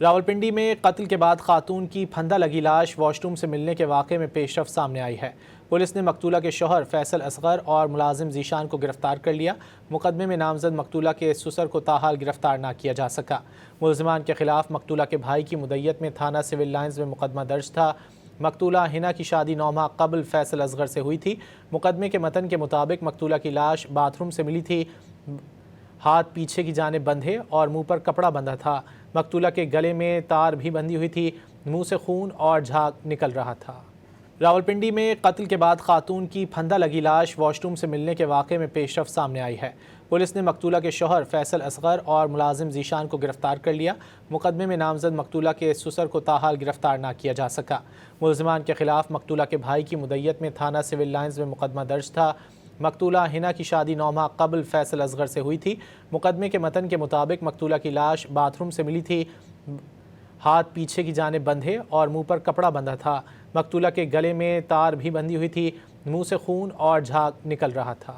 راولپنڈی میں قتل کے بعد خاتون کی پھندہ لگی لاش واش روم سے ملنے کے واقعے میں پیش رفت سامنے آئی ہے۔ پولیس نے مقتولہ کے شوہر فیصل اصغر اور ملازم ذیشان کو گرفتار کر لیا۔ مقدمے میں نامزد مقتولہ کے سسر کو تاحال گرفتار نہ کیا جا سکا۔ ملزمان کے خلاف مقتولہ کے بھائی کی مدیت میں تھانہ سول لائنز میں مقدمہ درج تھا۔ مقتولہ ہنا کی شادی 9 ماہ قبل فیصل اصغر سے ہوئی تھی۔ مقدمے کے متن کے مطابق مقتولہ کی لاش باتھ روم سے ملی تھی۔ ہاتھ پیچھے کی جانب بندھے اور منہ پر کپڑا بندھا تھا۔ مقتولہ کے گلے میں تار بھی بندھی ہوئی تھی۔ منہ سے خون اور جھاگ نکل رہا تھا۔ راولپنڈی میں قتل کے بعد خاتون کی پھندہ لگی لاش واش روم سے ملنے کے واقعے میں پیش رفت سامنے آئی ہے۔ پولیس نے مقتولہ کے شوہر فیصل اصغر اور ملازم ذیشان کو گرفتار کر لیا۔ مقدمے میں نامزد مقتولہ کے سسر کو تاحال گرفتار نہ کیا جا سکا۔ ملزمان کے خلاف مقتولہ کے بھائی کی مدیت میں تھانہ سول لائنز میں مقدمہ درج تھا۔ مقتولہ ہنا کی شادی 9 ماہ قبل فیصل اصغر سے ہوئی تھی۔ مقدمے کے متن کے مطابق مقتولہ کی لاش باتھ روم سے ملی تھی۔ ہاتھ پیچھے کی جانب بندھے اور منہ پر کپڑا بندھا تھا۔ مقتولہ کے گلے میں تار بھی بندھی ہوئی تھی۔ منہ سے خون اور جھاگ نکل رہا تھا۔